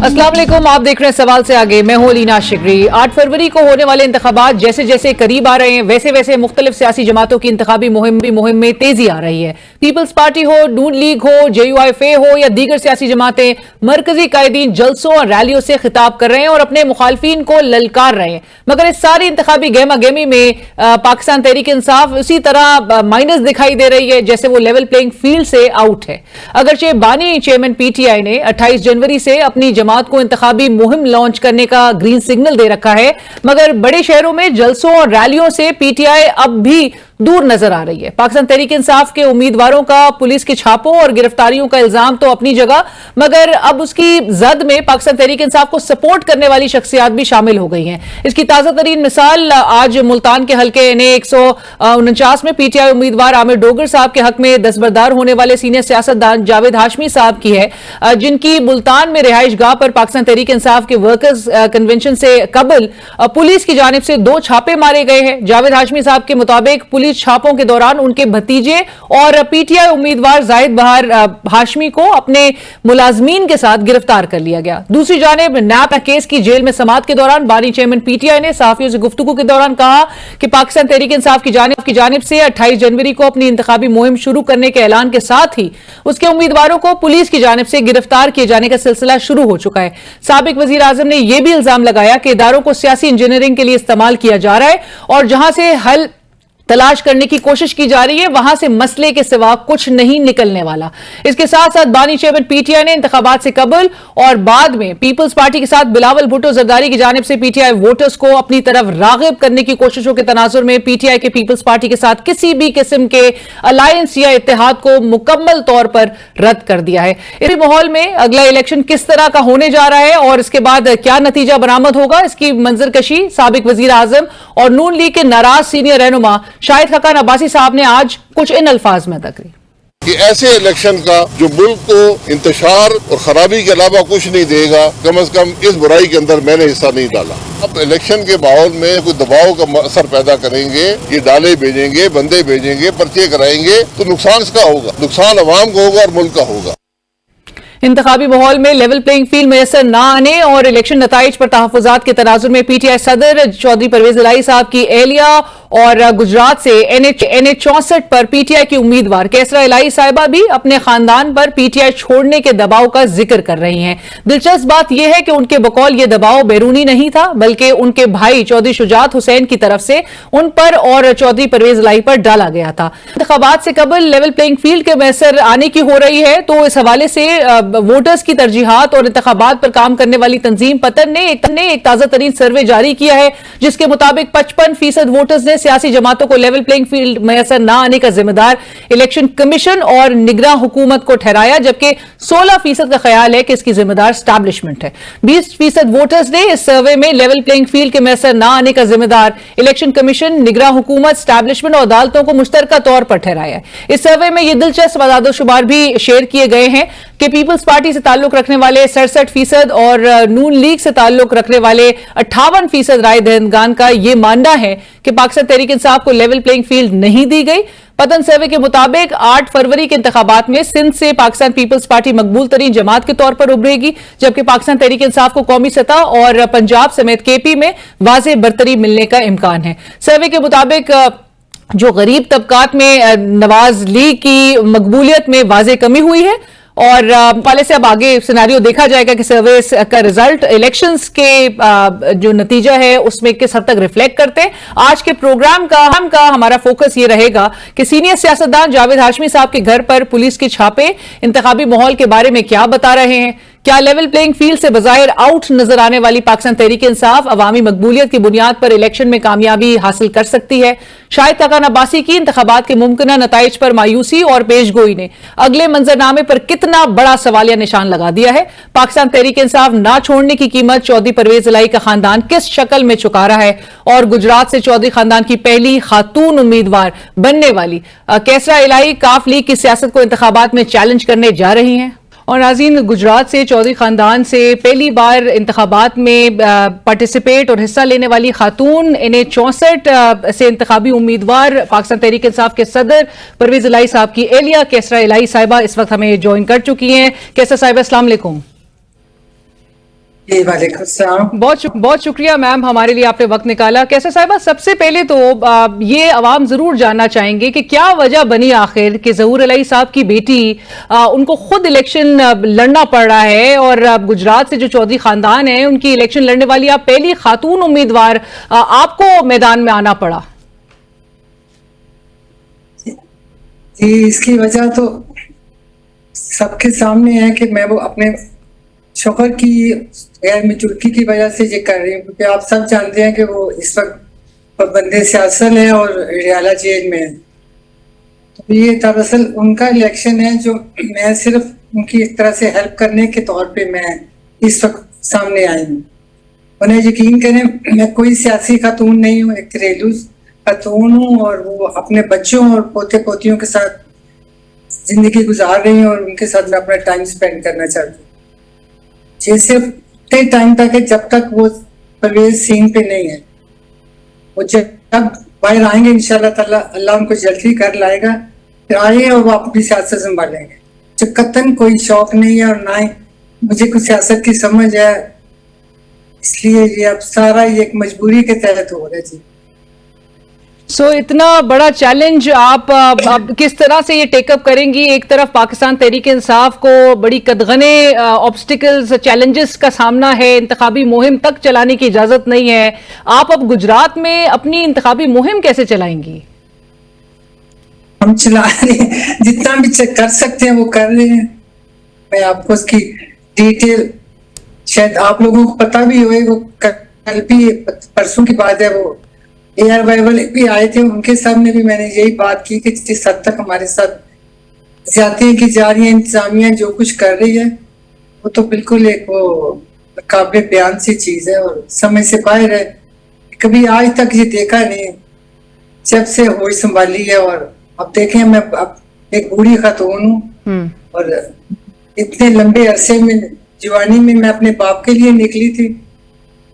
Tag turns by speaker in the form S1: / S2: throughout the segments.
S1: अस्सलाम वालेकुम, आप देख रहे हैं सवाल से आगे। मैं हूं लीना शिकरी। 8 फरवरी को होने वाले इंतखाबात जैसे जैसे करीब आ रहे हैं वैसे वैसे मुख्तलिफ सियासी जमातों की इंतखाबी मुहिम में तेजी आ रही है। पीपल्स पार्टी हो, नून लीग हो, JUIFA हो या दीगर सियासी जमातें, मरकजी कायदीन जलसों और रैलियों से खिताब कर रहे हैं और अपने मुखालफिन को ललकार रहे हैं। मगर इस सारी इंतखाबी गहमा गहमी में पाकिस्तान तहरीक इंसाफ इसी तरह माइनस दिखाई दे रही है जैसे वो लेवल प्लेइंग फील्ड से आउट है। अगरचे बानी चेयरमैन PTI ने 28 जनवरी से अपनी जमात को इंतखाबी मुहिम लॉन्च करने का ग्रीन सिग्नल दे रखा है, मगर बड़े शहरों में जलसों और रैलियों से PTI अब भी दूर नजर आ रही है। पाकिस्तान तहरीक इंसाफ के उम्मीदवारों का पुलिस के छापों और गिरफ्तारियों का इल्जाम तो अपनी जगह, मगर अब उसकी जद में पाकिस्तान तहरीक इंसाफ को सपोर्ट करने वाली शख्सियात भी शामिल हो गई हैं। इसकी ताजा तरीन मिसाल आज मुल्तान के हल्के NA 149 में PTI उम्मीदवार आमिर डोगर साहब के हक में दस्तबरदार होने वाले सीनियर सियासतदान जावेद हाशमी साहब की है, जिनकी मुल्तान में रिहाइश गाह पर पाकिस्तान तहरीक इंसाफ के वर्कर्स कन्वेंशन से कबल पुलिस की जानिब से 2 छापे मारे गए हैं। जावेद हाशमी साहब के मुताबिक पुलिस छापों के दौरान उनके भतीजे और PTI उम्मीदवार जाहिद बहार हाशमी को अपने मुलाजमीन के साथ गिरफ्तार कर लिया गया। दूसरी जानिब नैप केस की जेल में समाअत के दौरान बानी चेयरमैन PTI ने सहाफियों से गुफ्तगू के दौरान कहा कि पाकिस्तान तहरीक इंसाफ की जानिब से 28 जनवरी को अपनी इंतखाबी मुहिम शुरू करने के ऐलान के साथ ही उसके उम्मीदवारों को पुलिस की जानिब से गिरफ्तार किए जाने का सिलसिला शुरू हो चुका है। साबिक वजीर आजम ने यह भी इल्जाम लगाया कि इदारों को सियासी इंजीनियरिंग के लिए इस्तेमाल किया जा रहा है और जहां से हल तलाश करने की कोशिश की जा रही है वहां से मसले के सिवा कुछ नहीं निकलने वाला। इसके साथ साथ बानी चेयरमैन PTI ने इंतखाबात से कबल और बाद में पीपल्स पार्टी के साथ बिलावल भुट्टो जरदारी की जानिब से PTI वोटर्स को अपनी तरफ रागिब करने की कोशिशों के तनाजुर में PTI के पीपल्स पार्टी के साथ किसी भी किस्म के अलायंस या इत्तेहाद को मुकम्मल तौर पर रद्द कर दिया है। इसी माहौल में अगला इलेक्शन किस तरह का होने जा रहा है और इसके बाद क्या नतीजा बरामद होगा, इसकी मंजरकशी साबिक वजीर आजम और नून लीग के नाराज सीनियर रहनुमा शाहिद खकान अब्बासी साहब ने आज कुछ इन अल्फाज में तकरीर
S2: कि ऐसे इलेक्शन का जो मुल्क को इंतशार और खराबी के अलावा कुछ नहीं देगा, कम से कम इस बुराई के अंदर मैंने हिस्सा नहीं डाला। अब इलेक्शन के माहौल में कोई दबाव का असर पैदा करेंगे, ये डाले भेजेंगे, बंदे भेजेंगे, पर्चे कराएंगे, तो नुकसान इसका होगा, नुकसान अवाम को होगा और मुल्क का होगा।
S1: इंतखाबी माहौल में लेवल प्लेइंग फील्ड मैसर न आने और इलेक्शन नताइज पर तहफ़्फ़ुज़ात के तनाजुर में PTI सदर चौधरी परवेज इलाही साहब की एहलिया और गुजरात से NA 64 पर PTI की उम्मीदवार कैसरा इलाही साहिबा भी अपने खानदान पर PTI छोड़ने के दबाव का जिक्र कर रही हैं। दिलचस्प बात यह है कि उनके बकौल यह दबाव बैरूनी नहीं था, बल्कि उनके भाई चौधरी शुजात हुसैन की तरफ से उन पर और चौधरी परवेज इलाही पर डाला गया था। इंतखाबात से कबल लेवल प्लेइंग फील्ड के मैसर आने की हो रही है, तो इस हवाले से वोटर्स की तरजीहात और इंतखाबात पर काम करने वाली तंजीम पतन ने एक ताजा तरीन सर्वे जारी किया है, जिसके मुताबिक 55% वोटर्स ने सियासी जमातों को लेवल प्लेइंग फील्ड मैसर न आने का जिम्मेदार इलेक्शन कमीशन और निगरान हुकूमत को ठहराया, जबकि 16% का ख्याल है कि इसकी जिम्मेदार स्टैब्लिशमेंट है। 20% वोटर्स ने इस सर्वे में लेवल प्लेइंग फील्ड के मैसर न आने का जिम्मेदार इलेक्शन कमीशन, निगरान हुकूमत, स्टैब्लिशमेंट और अदालतों को मुश्तरका तौर पर ठहराया है। इस सर्वे में यह दिलचस्प आदादोशुमार भी शेयर किए गए हैं कि पीपल्स पार्टी से ताल्लुक रखने वाले 67% और नून लीग से ताल्लुक रखने वाले 58% राय दहिंदगान का यह मानना है कि पाकिस्तान तहरीक इंसाफ को लेवल प्लेइंग फील्ड नहीं दी गई। पतन सर्वे के मुताबिक 8 फरवरी के इंतखाबात में सिंध से पाकिस्तान पीपल्स पार्टी मकबूल तरीन जमात के तौर पर उभरेगी, जबकि पाकिस्तान तहरीक इंसाफ को कौमी सतह और पंजाब समेत KP में वाज़ेह बरतरी मिलने का इम्कान है। सर्वे के मुताबिक जो गरीब तबकात में नवाज लीग की मकबूलियत में वाज़ेह कमी हुई है और पहले से अब आगे सिनेरियो देखा जाएगा कि सर्वे का रिजल्ट इलेक्शंस के जो नतीजा है उसमें किस हद तक रिफ्लेक्ट करते हैं। आज के प्रोग्राम का हमारा फोकस ये रहेगा कि सीनियर सियासतदान जावेद हाशमी साहब के घर पर पुलिस के छापे इंतखाबी माहौल के बारे में क्या बता रहे हैं, क्या लेवल प्लेइंग फील्ड से बजाहिर आउट नजर आने वाली पाकिस्तान तहरीक इंसाफ अवामी मकबूलियत की बुनियाद पर इलेक्शन में कामयाबी हासिल कर सकती है। शाहिद खकान अब्बासी की इंतखाबात के मुमकिना नताइज पर मायूसी और पेशगोई ने अगले मंजरनामे पर कितना बड़ा सवालिया निशान लगा दिया है। पाकिस्तान तहरीक इंसाफ ना छोड़ने की कीमत चौधरी परवेज इलाही का खानदान किस शक्ल में चुका रहा है और गुजरात से चौधरी खानदान की पहली खातून उम्मीदवार बनने वाली कैसरा इलाही काफ लीग की सियासत को इंतखाबात में चैलेंज करने जा रही हैं। और नाज़रीन, गुजरात से चौधरी खानदान से पहली बार इंतखाबात में पार्टिसिपेट और हिस्सा लेने वाली खातून NA 64 से इंतखाबी उम्मीदवार पाकिस्तान तहरीक इंसाफ के सदर परवेज इलाही साहब की एहलिया कैसरा इलाही साहिबा इस वक्त हमें ज्वाइन कर चुकी हैं। कैसरा साहिबा, अस्सलाम वालेकुम।
S3: जी वालेकुम सलाम।
S1: बहुत शुक्रिया मैम, हमारे लिए आपने वक्त निकाला। कैसा साहिबा, सबसे पहले तो ये अवाम जरूर जानना चाहेंगे कि क्या वजह बनी आखिर कि ज़हूर इलाही साहब की बेटी उनको खुद इलेक्शन लड़ना पड़ रहा है, और गुजरात से जो चौधरी खानदान है उनकी इलेक्शन लड़ने वाली आप पहली खातून उम्मीदवार, आपको मैदान में आना पड़ा।
S3: जी इसकी वजह तो सबके सामने है कि मैं वो अपने शोहर की गैर मौजूदगी की वजह से ये कर रही हूँ, क्योंकि आप सब जानते हैं कि वो इस वक्त पाबंदे सियासत है और रियाला जेल में है। तो ये दरअसल उनका इलेक्शन है जो मैं सिर्फ उनकी एक तरह से हेल्प करने के तौर पे मैं इस वक्त सामने आई हूँ। उन्हें यकीन करें, मैं कोई सियासी खातून नहीं हूँ, एक घरेलू खातून हूँ, और वो अपने बच्चों और पोते पोतियों के साथ जिंदगी गुजार रही हूँ, और उनके साथ मैं अपना टाइम स्पेंड करना चाहती हूँ। ये सिर्फ उतने टाइम तक है जब तक वो परवेज सीन पे नहीं है। वो जब बाहर आएंगे इंशाल्लाह ताला, अल्लाह उनको जल्दी कर लाएगा, फिर आए और वो अपनी सियासत संभालेंगे। जो कतन कोई शौक नहीं है, और ना ही मुझे कुछ सियासत की समझ है, इसलिए ये अब सारा ये एक मजबूरी के तहत हो रहा है। जी
S1: इतना बड़ा चैलेंज आप अब किस तरह से ये टेकअप करेंगी? एक तरफ पाकिस्तान तहरीक इंसाफ को बड़ी कदगने ऑब्स्टिकल्स, चैलेंजेस का सामना है, इंतखाबी मुहिम तक चलाने की इजाजत नहीं है। आप अब गुजरात में अपनी इंतखाबी मुहिम कैसे चलाएंगी?
S3: हम चला रहे हैं, जितना भी कर सकते हैं वो कर रहे हैं। मैं आपको उसकी डिटेल शायद आप लोगों को पता भी होए, वो कल भी परसों की बात है, वो AR वाइवल भी आए थे, उनके सामने भी मैंने यही बात की कि जिस हद तक हमारे साथ ज्यादतियां की जा रही है, इंतजामिया जो कुछ कर रही है, वो तो बिल्कुल एक वो काबिल बयान सी चीज है और समझ से बाहर है। कभी आज तक ये देखा नहीं जब से होश संभाली है। और अब देखें, मैं अब एक बूढ़ी खातून हूँ, और इतने लंबे अरसे में जवानी में मैं अपने बाप के लिए निकली थी।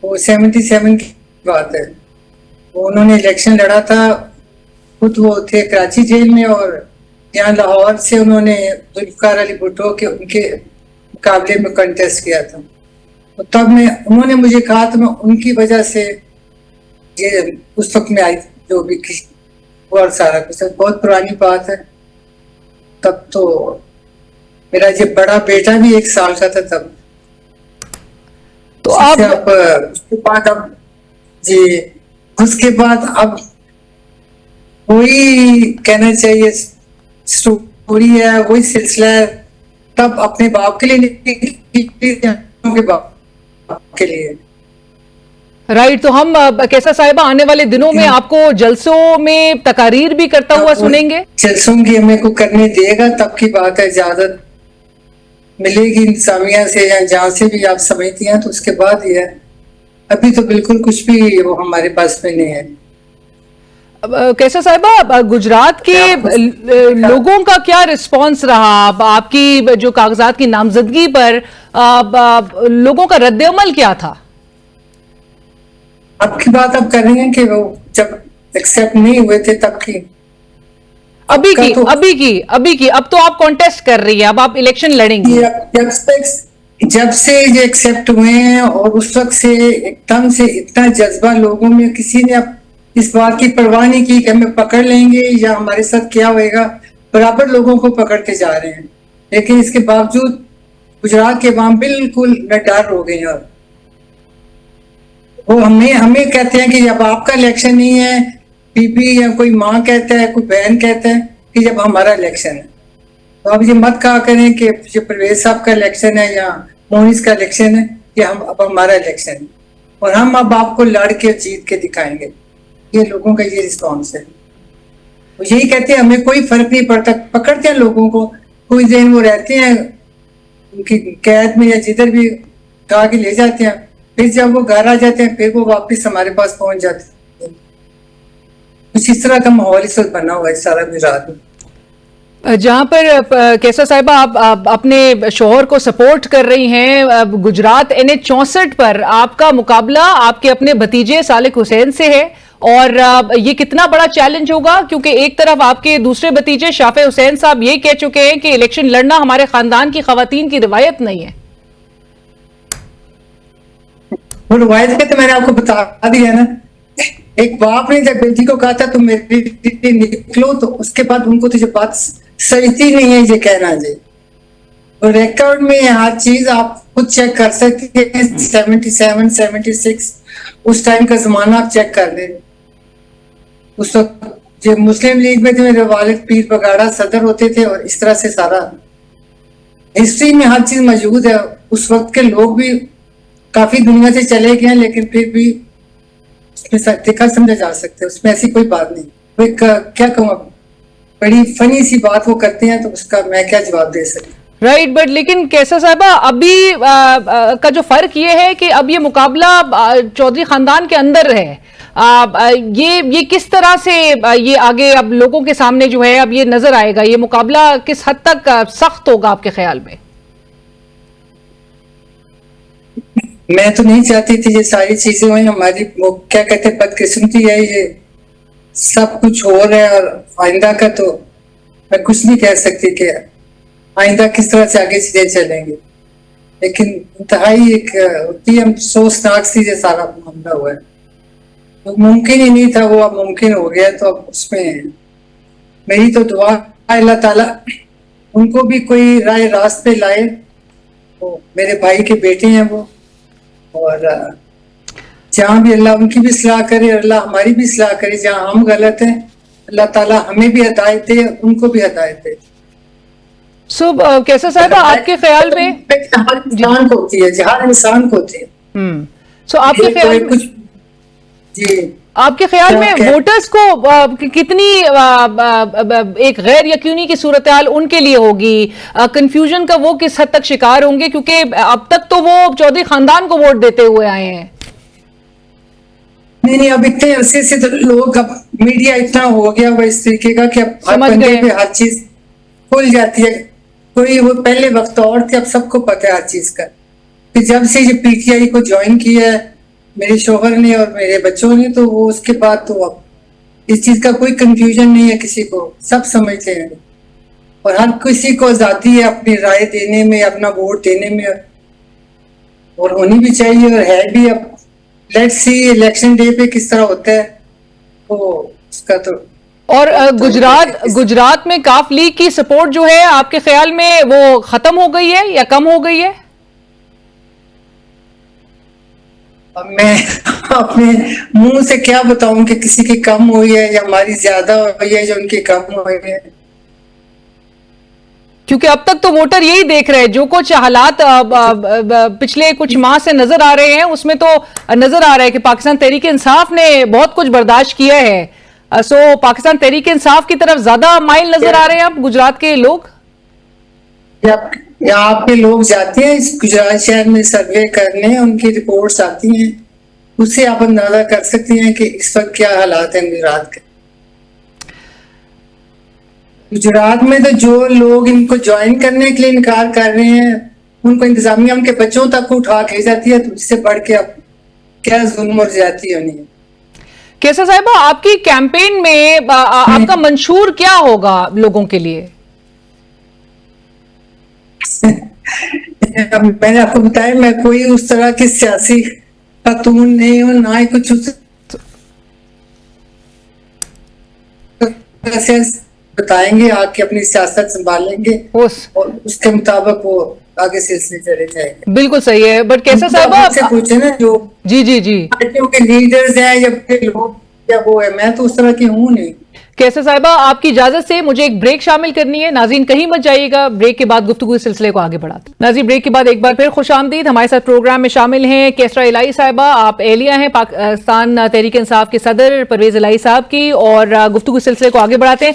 S3: वो 77 की बात है, उन्होंने इलेक्शन लड़ा था, खुद वो थे कराची जेल में, और यहाँ लाहौर से उन्होंने जुल्फकार अली भुट्टो के उनके मुकाबले में कंटेस्ट किया था। तो तब उन्होंने मुझे कहा, तो मैं उनकी वजह से ये उस वक्त में आई, जो भी और सारा कुछ बहुत पुरानी बात है। तब तो मेरा ये बड़ा बेटा भी 1 साल का था तब।
S1: तो आप
S3: उसके बाद अब जी उसके बाद अब वही कहना चाहिए स्टोरी है, वही सिलसिला है। तब अपने बाप के लिए के बाप के लिए
S1: राइट। तो हम कैसा साहिबा आने वाले दिनों में आपको जलसों में तकारीर भी करता हुआ सुनेंगे?
S3: जलसों की हमें को करने देगा तब की बात है, इजाजत मिलेगी इंतजामिया से या जहाँ से भी आप समझती हैं, तो उसके बाद ही है। अभी तो बिल्कुल कुछ भी वो हमारे पास में नहीं है।
S1: कैसा साहिबा, गुजरात के लोगों का क्या रिस्पांस रहा? आपकी जो कागजात की नामजदगी पर लोगों का रद्द-ए-अमल क्या था?
S3: आपकी बात अब कर रही हैं कि वो जब एक्सेप्ट नहीं हुए थे तब की?
S1: अभी की अब तो आप कॉन्टेस्ट कर रही है, अब आप इलेक्शन लड़ेंगी।
S3: जब से ये एक्सेप्ट हुए हैं, और उस वक्त से एकदम से इतना जज्बा लोगों में, किसी ने अब इस बात की परवाह नहीं की कि हमें पकड़ लेंगे या हमारे साथ क्या होएगा, बराबर लोगों को पकड़ते जा रहे हैं। लेकिन इसके बावजूद गुजरात के अवाम बिल्कुल डर हो गए हैं। और वो हमें कहते हैं कि जब आपका इलेक्शन नहीं है, बीबी या कोई माँ कहता है, कोई बहन कहता है कि जब हमारा इलेक्शन है। तो अब ये मत कहा करें कि ये परवेज साहब का इलेक्शन है या मोनिस का इलेक्शन है, कि अब हमारा इलेक्शन है और हम अब आपको लड़ के जीत के दिखाएंगे। ये लोगों का ये रिस्पॉन्स है। वो यही कहते हैं हमें कोई फर्क नहीं पड़ता, पकड़ते हैं लोगों को, कुछ दिन वो रहते हैं उनकी कैद में या जिधर भी उठा के ले जाते हैं, फिर जब वो घर आ जाते हैं फिर वो वापस हमारे पास पहुंच जाते हैं। कुछ इस तरह का माहौल इस वक्त बना हुआ है सारा गुजरात में।
S1: जहां पर कैसा साहिबा आप अपने शोहर को सपोर्ट कर रही हैं, गुजरात NH 64 पर आपका मुकाबला आपके अपने भतीजे सालिक हुसैन से है, और ये कितना बड़ा चैलेंज होगा? क्योंकि एक तरफ आपके दूसरे भतीजे शाफे हुसैन साहब ये कह चुके हैं कि इलेक्शन लड़ना हमारे खानदान की खवातीन की रिवायत नहीं है।
S3: वो रवायत के तो मैंने आपको बता दिया ना। एक बाप ने जब बेटी को कहा था तुम मेरे लिए निकलो, तो उसके बाद उनको तो ये बात सही नहीं है ये कहना जी। और रिकॉर्ड में हर चीज आप खुद चेक कर सकते हैं। 77, 76 उस टाइम का जमाना आप चेक कर लें। उस वक्त जो मुस्लिम लीग में थे मेरे वालिद पीर बगाड़ा सदर होते थे, और इस तरह से सारा हिस्ट्री में हर चीज मौजूद है। उस वक्त के लोग भी काफी दुनिया से चले गए हैं, लेकिन फिर भी उसमें सत्य समझा जा सकता है, उसमें ऐसी कोई बात नहीं। वो एक क्या कहूँ, बड़ी फनी सी बात वो करते हैं, तो उसका मैं क्या जवाब दे सकती हूँ।
S1: राइट बट लेकिन कैसर साहिबा अभी का जो फर्क ये है कि अब ये मुकाबला चौधरी खानदान के अंदर है। ये किस तरह से ये आगे अब लोगों के सामने जो है अब ये नजर आएगा, ये मुकाबला किस हद तक सख्त होगा आपके ख्याल में?
S3: मैं तो नहीं चाहती थी ये सारी चीजें हुई। हमारी वो क्या कहते हैं बदकिस्मती है, ये सब कुछ हो रहा है। और आइंदा का तो मैं कुछ नहीं कह सकती कि आइंदा किस तरह से आगे चीजें चलेंगे, लेकिन इंतहाई एक होती है अफसोसनाक सी ये सारा मामला हुआ है। तो मुमकिन ही नहीं था, वो अब मुमकिन हो गया। तो अब उसमें मेरी तो दुआ है अल्लाह ताला उनको भी कोई राय रास्ते लाए। वो मेरे भाई के बेटे हैं वो, और जहाँ भी अल्लाह उनकी भी सलाह करे और अल्लाह हमारी भी सलाह करे। जहाँ हम गलत हैं अल्लाह ताला हमें भी हिदायत दे, उनको भी हिदायत दे।
S1: सो कैसर साहिबा आपके ख्याल में
S3: हर इंसान को होती है, हर इंसान को होती है।
S1: सो आपके ख्याल में
S3: कुछ जी
S1: आपके ख्याल में वोटर्स को कितनी एक गैर यकीनी की सूरत हाल उनके लिए होगी, कंफ्यूजन का वो किस हद तक शिकार होंगे, क्योंकि अब तक तो वो चौधरी खानदान को वोट देते हुए आए हैं।
S3: नहीं, अब इतने अरसे से तो लोग, अब मीडिया इतना हो गया वो इस तरीके का कि अब हर बंदे पे हर चीज खुल जाती है। कोई वो पहले वक्त और थे, अब सबको पता है हर चीज का। फिर जब से ये पीटीआई को ज्वाइन किया है मेरे शोहर ने और मेरे बच्चों ने, तो वो उसके बाद तो अब इस चीज का कोई कंफ्यूजन नहीं है किसी को, सब समझते हैं। और हर किसी को आजादी है अपनी राय देने में, अपना वोट देने में, और होनी भी चाहिए और है भी। अब लेट्स सी इलेक्शन डे पे किस तरह होता है वो उसका तो।
S1: और गुजरात में काफ लीग की सपोर्ट जो है आपके ख्याल में वो खत्म हो गई है या कम हो गई है?
S3: मैं अपने मुंह से क्या बताऊं कि किसी की कम हुई है या हमारी ज्यादा हुई है या उनकी कम हुई है,
S1: क्योंकि अब तक तो वोटर यही देख रहे हैं। जो कुछ हालात पिछले कुछ माह से नजर आ रहे हैं उसमें तो नजर आ रहा है कि पाकिस्तान तहरीक इंसाफ ने बहुत कुछ बर्दाश्त किया है। सो पाकिस्तान तहरीक इंसाफ की तरफ ज्यादा माइल नजर आ रहे हैं अब गुजरात के लोग।
S3: यहाँ पे लोग जाते हैं इस गुजरात शहर में सर्वे करने, उनकी रिपोर्ट्स आती हैं, उससे आप अंदाजा कर सकते हैं कि इस वक्त क्या हालात हैं गुजरात के। गुजरात में तो जो लोग इनको ज्वाइन करने के लिए इनकार कर रहे हैं उनको इंतजामिया उनके बच्चों तक उठा के जाती है, तो इससे बढ़ के अब क्या जुल्म और ज्यादती होनी है।
S1: कैसर साहिबा आपकी कैंपेन में आपका मंशूर क्या होगा लोगों के लिए?
S3: मैंने आपको बताया मैं कोई उस तरह की सियासी खातून नहीं हूँ, ना ही कुछ उस बताएंगे, आके अपनी सियासत संभालेंगे और उसके मुताबिक वो आगे सिलसिले चले जाएंगे।
S1: बिल्कुल सही है। बट कैसर साहिबा
S3: से पूछे ना जो
S1: जी
S3: पार्टियों के लीडर्स हैं या लोग या वो है, मैं तो उस तरह की हूँ नहीं।
S1: कैसर साहिबा आपकी इजाजत से मुझे एक ब्रेक शामिल करनी है। नाज़रीन कहीं मत जाइएगा, ब्रेक के बाद गुफ्तगू इस सिलसिले को आगे बढ़ाते हैं। नाज़रीन ब्रेक के बाद एक बार फिर खुशामदीद। हमारे साथ प्रोग्राम में शामिल हैं कैसरा इलाही साहिबा, आप एहलिया हैं पाकिस्तान तहरीक इंसाफ के सदर परवेज इलाही साहब की, और गुफ्तगू इस सिलसिले को आगे बढ़ाते हैं।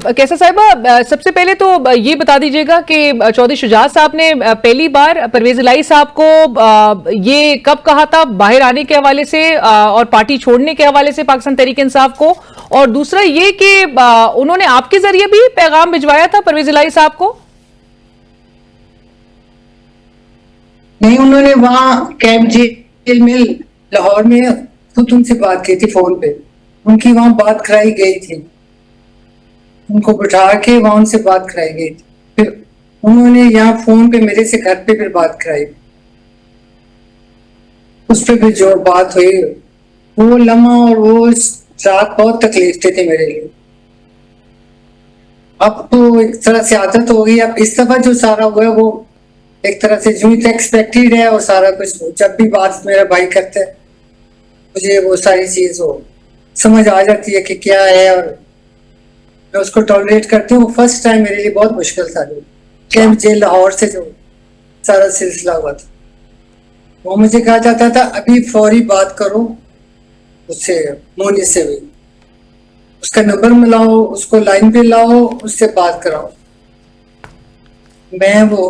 S1: कैसर साहिबा सबसे पहले तो ये बता दीजिएगा कि चौधरी शुजात साहब ने पहली बार परवेज इलाही साहब को ये कब कहा था बाहर आने के हवाले से और पार्टी छोड़ने के हवाले से पाकिस्तान तहरीक इंसाफ को, और दूसरा ये कि उन्होंने आपके जरिए भी पैगाम भिजवाया था परवेज इलाही साहब को?
S3: नहीं, उन्होंने वहां कैंप जेल में लाहौर में खुद उनसे बात की थी फोन पे, उनकी वहां बात कराई गई थी, उनको बिठा के वहां उनसे बात कराई गई थी। फिर उन्होंने यहाँ फोन पे मेरे से घर पे फिर बात कराई। उस पर भी जो बात हुई, वो लम्हा और वो रात बहुत तकलीफ थी मेरे लिए। अब तो एक तरह से आदत हो गई। अब इस दफा जो सारा हुआ है वो एक तरह से जो एक्सपेक्टेड है, और सारा कुछ जब भी बात मेरा भाई करता है मुझे वो सारी चीज हो समझ आ जाती है कि क्या है, और मैं उसको टॉलरेट करती हूँ। फर्स्ट टाइम मेरे लिए बहुत मुश्किल था कैंप जेल लाहौर से जो सारा सिलसिला हुआ था। वो मुझे कहा जाता था अभी फौरी बात करो उससे, मोनी से भी, उसका नंबर मिलाओ, उसको लाइन पे लाओ, उससे बात कराओ। मैं वो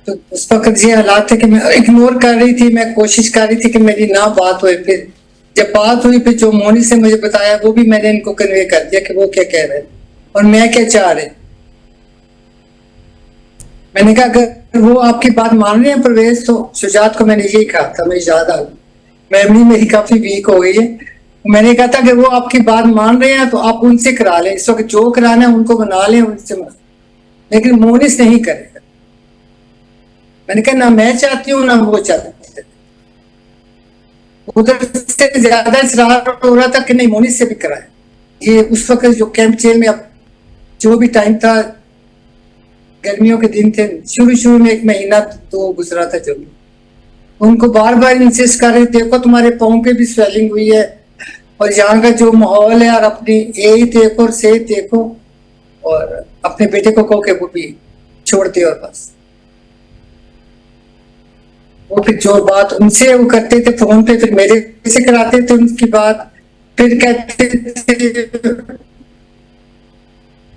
S3: उस वक्त ये हालात थे कि मैं इग्नोर कर रही थी, मैं कोशिश कर रही थी कि मेरी ना बात हुई। फिर जब बात हुई, फिर जो मोनी से मुझे बताया वो भी मैंने इनको कन्वे कर दिया कि वो क्या कह रहे हैं और मैं क्या चाह रहे। मैंने कहा अगर वो आपकी बात मान रहे हैं परवेज, तो शुजात को मैंने यही कहा था, मुझे याद आ गई, मेमोरी मेरी काफी वीक हो गई है। मैंने कहा था कि वो आपकी बात मान रहे हैं तो आप उनसे करा लें, इस वक्त जो कराना है उनको बना लें, उनसे मना, लेकिन मोनिस नहीं करेगा। मैंने कहा ना मैं चाहती हूँ ना वो चाहते। उधर से ज्यादा इसरार हो रहा था कि नहीं मोनिस से भी कराए। ये उस वक्त जो कैंप जेल में अब जो भी टाइम था, गर्मियों के दिन थे, शुरू में 1 महीना तो गुजरा था, जब उनको बार बार इंसिस्ट कर रहे, देखो तुम्हारे पाँव पे भी स्वेलिंग हुई है और यहाँ का जो माहौल है, और अपनी एज देखो और सेहत देखो, और अपने बेटे को कहो कि वो भी छोड़ दे। और बस वो फिर जो बात उनसे वो करते थे फोन पे, फिर मेरे से कराते थे उनकी बात, फिर कहते थे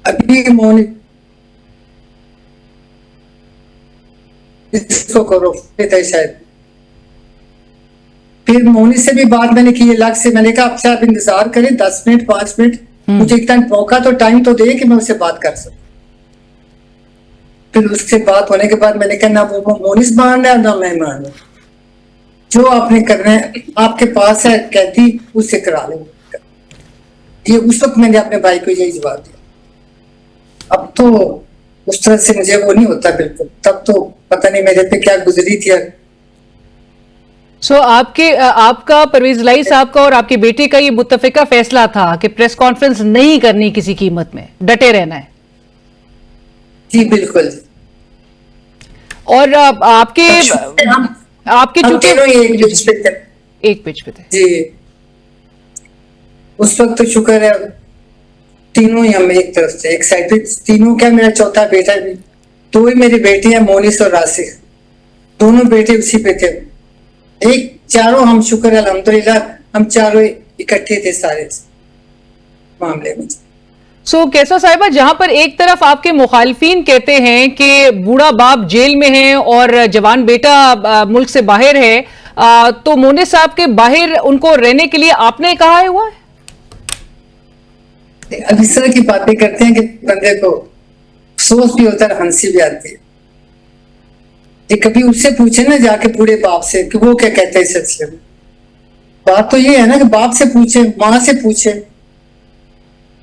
S3: अभी मोनी इसको करो शायद। फिर मोनी से भी बात मैंने की अलग से। मैंने कहा आपसे आप इंतजार करें 10 मिनट 5 मिनट, मुझे एक टाइम मौका तो टाइम तो दे कि मैं उससे बात कर सकूं। फिर उससे बात होने के बाद मैंने कहा ना वो मोनिस मान रहा है ना मैं मान रहा, जो आपने करना है आपके पास है, कहती उससे करा लेंगे। ये उस वक्त मैंने अपने भाई को यही जवाब दिया। अब तो उस तरह से मुझे वो नहीं होता बिल्कुल। तब तो पता नहीं मेरे पे क्या गुजरी थी।
S1: आपका परवेज इलाही साहब का और आपके बेटे का ये मुत्तफिका फैसला था कि प्रेस कॉन्फ्रेंस नहीं करनी किसी कीमत में, डटे रहना है।
S3: जी बिल्कुल।
S1: और आपके चूंकि एक पेज पे थे
S3: जी, उस वक्त तो शुक्र है तीनों ही हम एक तरफ से, एक साइड पे तीनों, क्या मेरा चौथा बेटा भी, 2 ही मेरी बेटी है, मोनिस और राशिद, दोनों बेटे उसी पे थे। एक चारों हम शुक्र है अल्हम्दुलिल्लाह, हम चारों इकट्ठे थे सारे मामले में।
S1: कैसा साहिबा, जहां पर एक तरफ आपके मुखालफीन कहते हैं कि बूढ़ा बाप जेल में है और जवान बेटा मुल्क से बाहर है, तो मोने साहब के बाहर उनको रहने के लिए आपने कहा हुआ है?
S3: अब इस तरह की बातें करते हैं कि बंदे को अफसोस भी होता है, हंसी भी आती है। ये कभी उससे पूछे ना जाके बूढ़े बाप से कि वो क्या कहते हैं इस सिलसिले में। बात तो ये है ना कि बाप से पूछे, माँ से पूछे,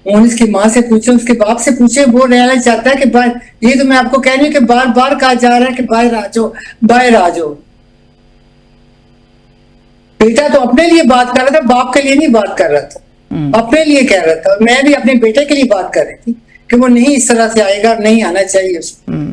S3: मोनिस की माँ से पूछे, उसके बाप से पूछे। वो रहना चाहता है कि बाहर, ये तो मैं आपको कह रही हूँ कि बार बार कहा जा रहा है कि बाहर आ जाओ, बाहर आ जाओ। बेटा तो अपने लिए बात कर रहा था, बाप के लिए नहीं बात कर रहा था, अपने लिए कह रहा था। मैं भी अपने बेटे के लिए बात कर रही थी कि वो नहीं इस तरह से आएगा, नहीं आना चाहिए उसको।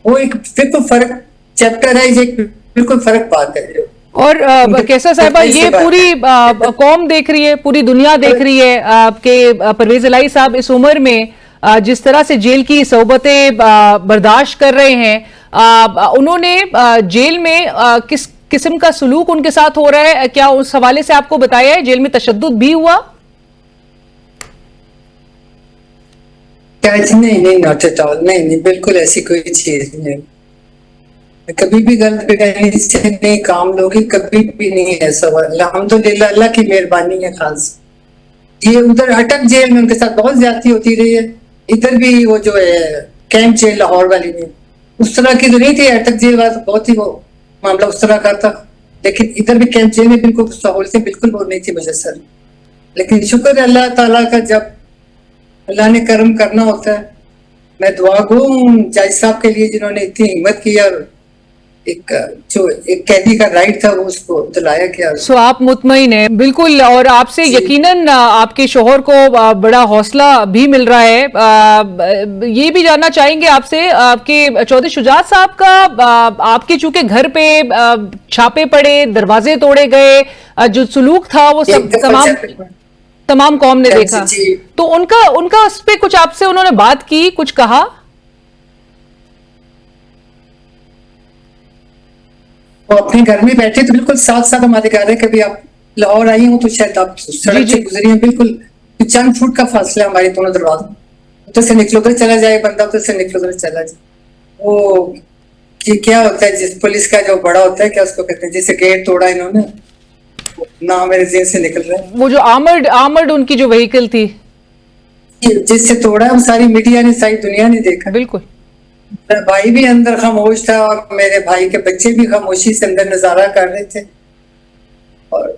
S3: वो एक बिल्कुल फर्क चैप्टर है, ये बिल्कुल फर्क बात है।
S1: और कैसा साहिबा, ये पूरी कौम देख रही है, पूरी दुनिया देख रही है आपके परवेज इलाही साहब इस उम्र में जिस तरह से जेल की सोबतें बर्दाश्त कर रहे हैं। उन्होंने जेल में किस किस्म का सलूक उनके साथ हो रहा है, क्या उस हवाले से आपको बताया है? जेल में तशद्दुद भी हुआ?
S3: नहीं, नॉट एट ऑल, नहीं, बिल्कुल ऐसी कोई चीज नहीं। कभी भी गलत बेगैनी से नहीं काम लोगी, कभी भी नहीं ऐसा हुआ। अल्हम्दुलिल्लाह, अल्लाह की मेहरबानी है खास। ये उधर अटक जेल में उनके साथ बहुत ज्यादती होती रही है। इधर भी वो जो है कैंप जेल लाहौर वाली में उस तरह की तो नहीं थी। अटक जेल वाला बहुत ही वो मामला उस तरह का था, लेकिन इधर भी कैंप जेल में बिल्कुल सहूलतें बिल्कुल वो नहीं थी मुयस्सर। लेकिन शुक्र है अल्लाह ताला का, जब अल्लाह ने कर्म करना होता है। मैं दुआ गो जज साहब के लिए जिन्होंने इतनी हिम्मत की और एक जो एक कैदी का राइट था वो उसको दिलाया गया।
S1: सो आप मुतमईन हैं बिल्कुल, और आपसे
S3: जी।
S1: यकीनन आपके शोहर को बड़ा हौसला भी मिल रहा है। ये भी जानना चाहेंगे आपसे, आपके चौधरी शुजात साहब का आपके चूंकि घर पे छापे पड़े, दरवाजे तोड़े गए, जो सुलूक था वो सब
S3: एक दफा
S1: तमाम कौम ने देखा,
S3: जी।
S1: तो उनका उस पे कुछ आपसे उन्होंने बात की, कुछ कहा?
S3: वो अपने घर में बैठे तो बिल्कुल साथ साथ हमारे कह रहे कभी आप लाहौर आई हो तो शायद आप सड़क से गुजरी हैं, बिल्कुल चंद फुट का फासला है हमारे दोनों दरवाजे, उधर से निकलो उधर चला जाए बंदा, उधर से निकलो उधर चला जाए। वो ये क्या होता है जिस पुलिस का जो बड़ा होता है, क्या उसको कहते हैं, जैसे गेट तोड़ा इन्होंने, ना मेरे जेल से निकल रहा है।
S1: वो जो आर्मर्ड उनकी जो व्हीकल थी,
S3: जिससे तोड़ा वो सारी मीडिया ने, सारी दुनिया ने देखा।
S1: बिल्कुल।
S3: मेरा भाई भी अंदर खामोश था और मेरे भाई के बच्चे भी खामोशी से अंदर नजारा कर रहे थे, और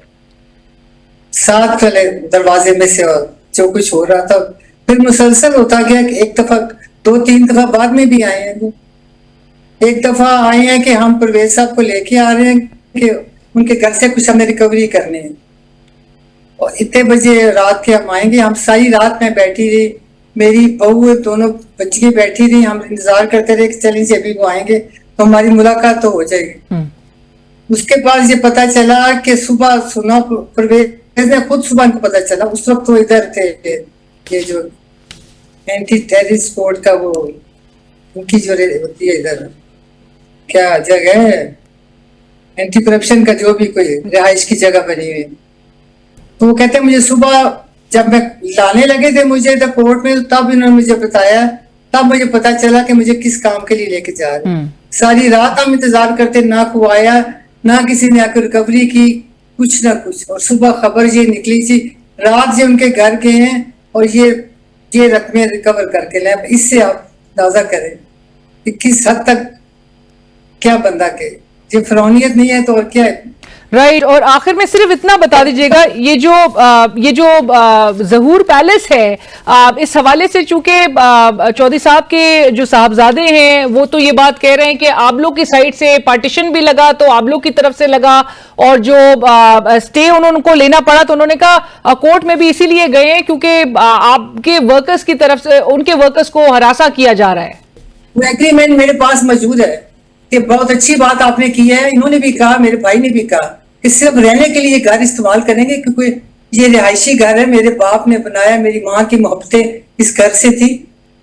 S3: साथ वाले दरवाजे में से जो कुछ हो रहा था फिर मुसलसल होता गया कि एक दफा 2-3 दफा बाद में भी आए हैं। एक दफा आए हैं कि हम परवेज साहब को लेके आ रहे हैं कि उनके घर से कुछ हमें रिकवरी करनी है, और इतने बजे रात के हम आएंगे। हम सारी रात में बैठी रही, मेरी बहू दोनों बच्चियां बैठी रही, हम इंतजार करते रहे कि चलिए अभी वो आएंगे तो हमारी मुलाकात तो हो जाएगी। उसके बाद ये पता चला कि सुबह सुना परवेज ने खुद सुबह को पता चला, उस वक्त वो इधर थे, ये जो एंटी टेररिस्ट कोड का वो उनकी जो होती है इधर क्या जगह है, एंटी करप्शन का जो भी कोई रिहाइश की जगह बनी हुई, तो वो कहते हैं मुझे सुबह जब मैं लाने लगे थे मुझे इधर कोर्ट में, तब इन्होंने मुझे बताया, तब मुझे पता चला कि मुझे किस काम के लिए लेके जा रहे हैं। सारी रात हम इंतजार करते, ना कोई आया, ना किसी ने आकर रिकवरी की, कुछ ना कुछ, और सुबह खबर ये निकली थी रात से उनके घर गए हैं और ये रकमें रिकवर करके लाए। इससे आप अंदाजा करें कि किस हद तक क्या बंदा के, ये फिरौनियत नहीं है तो और क्या है।
S1: राइट। और आखिर में सिर्फ इतना बता दीजिएगा, ये जो ज़हूर पैलेस है, इस हवाले से चूंकि चौधरी साहब के जो साहबजादे हैं वो तो ये बात कह रहे हैं कि आप लोग की साइड से पार्टीशन भी लगा तो आप लोग की तरफ से लगा, और जो स्टे उनको लेना पड़ा तो उन्होंने कहा कोर्ट में भी इसीलिए गए हैं क्योंकि आपके वर्कर्स की तरफ से उनके वर्कर्स को हरासा किया जा रहा है।
S3: वो एग्रीमेंट मेरे पास मौजूद है कि बहुत अच्छी बात आपने की है। इन्होंने भी कहा, मेरे भाई ने भी कहा कि सिर्फ रहने के लिए घर इस्तेमाल करेंगे क्योंकि ये रिहायशी घर है, मेरे बाप ने बनाया, मेरी माँ की मोहब्बतें इस घर से थी,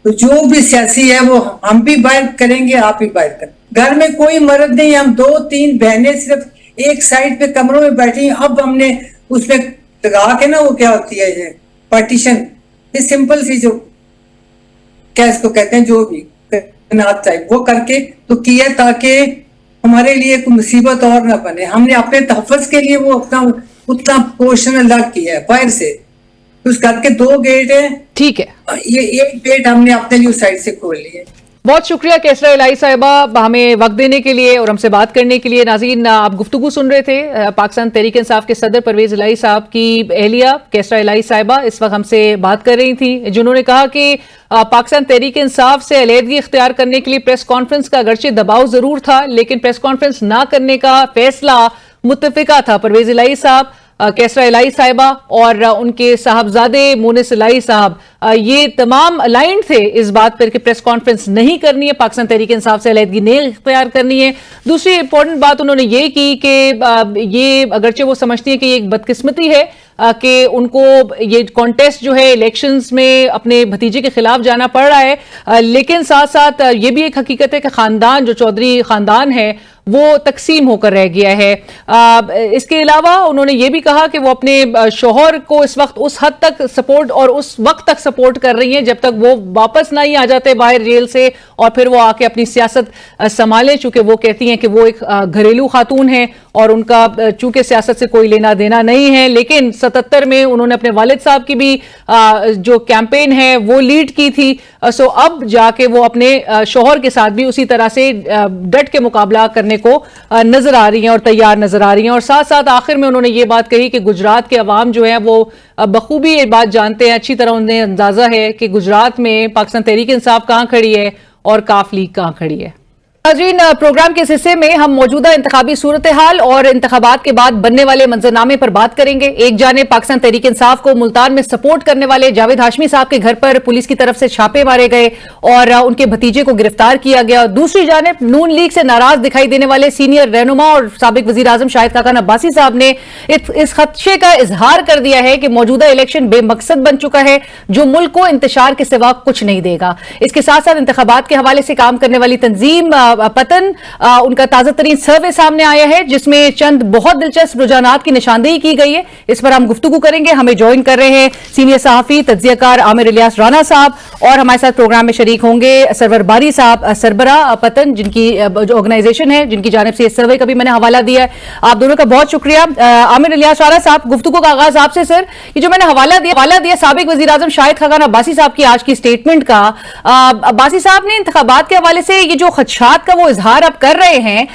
S3: तो जो भी सियासी है वो हम भी बाहर करेंगे, आप भी बाहर करें। घर में कोई मर्द नहीं, हम 2-3 बहनें सिर्फ एक साइड पे कमरों में बैठी। अब हमने उसमें लगा के ना, वो क्या होती है ये पार्टीशन, ये सिंपल सी जो क्या इसको कहते हैं, जो भी टाइप वो करके तो किया ताकि हमारे लिए कोई मुसीबत और ना बने। हमने अपने तहफ़्फ़ुज़ के लिए वो अपना उतना पोर्शन अलग किया है बाहर से। उस घर के 2 गेट हैं, ठीक है, ये एक गेट हमने अपने लिए उस साइड से खोल लिए।
S1: बहुत शुक्रिया कैसरा इलाही साहिबा हमें वक्त देने के लिए और हमसे बात करने के लिए। नाज़रीन, आप गुफ्तगू सुन रहे थे पाकिस्तान तहरीक इंसाफ के सदर परवेज इलाही साहब की एहलिया कैसरा इलाही साहिबा इस वक्त हमसे बात कर रही थी, जिन्होंने कहा कि पाकिस्तान तहरीक इंसाफ से अलहदगी इख्तियार करने के लिए प्रेस कॉन्फ्रेंस का अगरचे दबाव जरूर था, लेकिन प्रेस कॉन्फ्रेंस ना करने का फैसला मुत्तफिका था परवेज इलाही साहब, कैसरा इलाही साहिबा और उनके साहबजादे मुनिस इलाही साहब, ये तमाम अलाइंड थे इस बात पर कि प्रेस कॉन्फ्रेंस नहीं करनी है, पाकिस्तान तहरीक इंसाफ से अलहदगी नहीं इख्तियार करनी है। दूसरी इंपॉर्टेंट बात उन्होंने ये की कि ये अगरचे वो समझती है कि ये एक बदकिस्मती है कि उनको ये कॉन्टेस्ट जो है इलेक्शंस में अपने भतीजे के खिलाफ जाना पड़ रहा है, लेकिन साथ साथ ये भी एक हकीकत है कि खानदान जो चौधरी खानदान है वो तकसीम होकर रह गया है। इसके अलावा उन्होंने ये भी कहा कि वो अपने शौहर को इस वक्त उस हद तक सपोर्ट और उस वक्त तक सपोर्ट कर रही हैं जब तक वो वापस नहीं आ जाते बाहर जेल से और फिर वो आके अपनी सियासत संभालें, चूंकि वो कहती हैं कि वो एक घरेलू खातून है और उनका चूंकि सियासत से कोई लेना देना नहीं है। लेकिन 77 में उन्होंने अपने वालिद साहब की भी जो कैंपेन है वो लीड की थी, सो अब जाके वो अपने शौहर के साथ भी उसी तरह से डट के मुकाबला करने को नजर आ रही हैं और तैयार नजर आ रही हैं। और साथ साथ आखिर में उन्होंने ये बात कही कि गुजरात के अवाम जो है वो बखूबी ये बात जानते हैं, अच्छी तरह उन्हें अंदाजा है कि गुजरात में पाकिस्तान तहरीक इंसाफ कहां खड़ी है और काफ लीग कहां खड़ी है। नाज़रीन, प्रोग्राम के इस हिस्से में हम मौजूदा इंतखाबी सूरत हाल और इंतखाबात के बाद बनने वाले मंजरनामे पर बात करेंगे। एक जानिब पाकिस्तान तहरीक इंसाफ को मुल्तान में सपोर्ट करने वाले जावेद हाशमी साहब के घर पर पुलिस की तरफ से छापे मारे गए और उनके भतीजे को गिरफ्तार किया गया, और दूसरी जानिब नून लीग से नाराज दिखाई देने वाले सीनियर रहनुमा और साबिक वजीर आजम शाहिद खाकान अब्बासी साहब ने इस खदशे का इजहार कर दिया है कि मौजूदा इलेक्शन बेमकसद बन चुका है, जो मुल्क को इंतशार के सिवा कुछ नहीं देगा। इसके साथ साथ इंतखाबात के हवाले से काम करने वाली तंजीम पतन, उनका ताजा तरीन सर्वे सामने आया है जिसमें चंद बहुत दिलचस्प रुझानात की निशानदेही की गई है। इस पर हम गुफ्तगू करेंगे। हमें ज्वाइन कर रहे हैं सीनियर सहाफी तज्जियाकार आमिर इलियास राना साहब, और हमारे साथ प्रोग्राम में शरीक होंगे सरवर बारी साहब, सरबरा पतन जिनकी जो ऑर्गेनाइजेशन है जिनकी जानिब से इस सर्वे का भी मैंने हवाला दिया है। आप दोनों का बहुत शुक्रिया। आमिर इलियास राना साहब, गुफ्तगू का आगाज आपसे। सर, ये जो मैंने हवाला दिया साबिक वजीर आजम शाहिद खाकान अब्बासी साहब की आज की स्टेटमेंट का, अब्बासी साहब ने इंतखाबात के हवाले से ये जो खदशात का वो इजहार आप कर रहे हैं,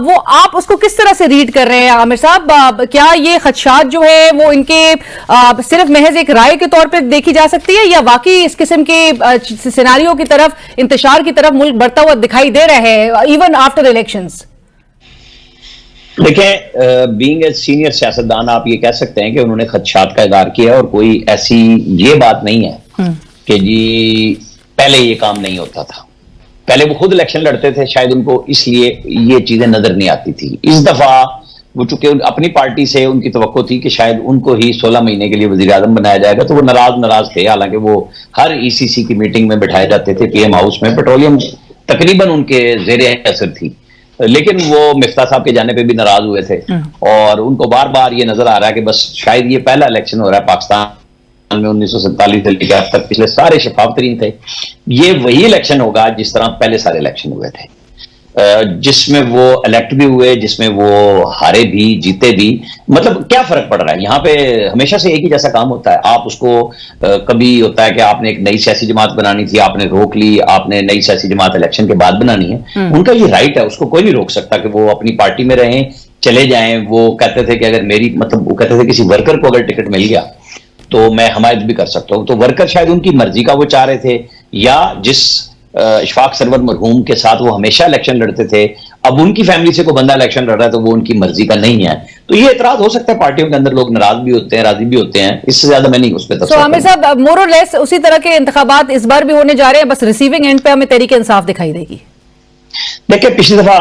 S1: वो आप उसको किस तरह से रीड कर रहे हैं आमिर साहब? क्या ये खदशात जो है वो इनके सिर्फ महज एक राय के तौर पर देखी जा सकती है, या वाकई इस किस्म के सिनारियों की तरफ, इंतशार की तरफ मुल्क बढ़ता हुआ दिखाई दे रहा है इवन आफ्टर इलेक्शंस?
S4: देखें, बीइंग ए सीनियर सियासतदान आप ये कह सकते हैं कि उन्होंने खदशात का इज़हार किया, और कोई ऐसी ये बात नहीं है कि जी पहले ये काम नहीं होता था। पहले वो खुद इलेक्शन लड़ते थे, शायद उनको इसलिए ये चीजें नजर नहीं आती थी। इस दफा वो चूंकि अपनी पार्टी से उनकी तवक्को थी कि शायद उनको ही 16 महीने के लिए वजीर आजम बनाया जाएगा, तो वो नाराज थे। हालांकि वो हर ईसीसी की मीटिंग में बिठाए जाते थे, पीएम हाउस में। पेट्रोलियम तकरीबन उनके जेर असर थी, लेकिन वो मिफ्ता साहब के जाने पे भी नाराज हुए थे, और उनको बार बार ये नजर आ रहा है कि बस शायद ये पहला इलेक्शन हो रहा है पाकिस्तान में 1947 से लेकर अब तक, पिछले सारे शफाफ तरीन थे। ये वही इलेक्शन होगा जिस तरह पहले सारे इलेक्शन हुए थे, जिसमें वो इलेक्ट भी हुए, जिसमें वो हारे भी, जीते भी। मतलब क्या फर्क पड़ रहा है? यहाँ पे हमेशा से एक ही जैसा काम होता है। आप उसको कभी होता है कि आपने एक नई सियासी जमात बनानी थी, आपने रोक ली, आपने नई सियासी जमात इलेक्शन के बाद बनानी है, उनका ये राइट है, उसको कोई नहीं रोक सकता कि वो अपनी पार्टी में रहें, चले जाएं। वो कहते थे कि अगर मेरी वो कहते थे किसी वर्कर को अगर टिकट मिल गया तो मैं हमायत भी कर सकता हूं। तो वर्कर शायद उनकी मर्जी का वो चाह रहे थे, या जिस इशफाक सरवर मरहूम के साथ वो हमेशा इलेक्शन लड़ते थे, अब उनकी फैमिली से कोई बंदा इलेक्शन लड़ रहा है तो वो उनकी मर्जी का नहीं है। तो ये एतराज हो सकता है, पार्टियों के अंदर लोग नाराज भी होते हैं, राजी भी होते हैं। इससे ज्यादा मैं नहीं उस पर
S1: आमिर साहब, मोर और लेस उसी तरह के इंतखाबात इस बार भी होने जा रहे हैं, बस रिसीविंग एंड पे हमें तहरीक इंसाफ दिखाई देगी।
S4: देखिए, पिछली दफा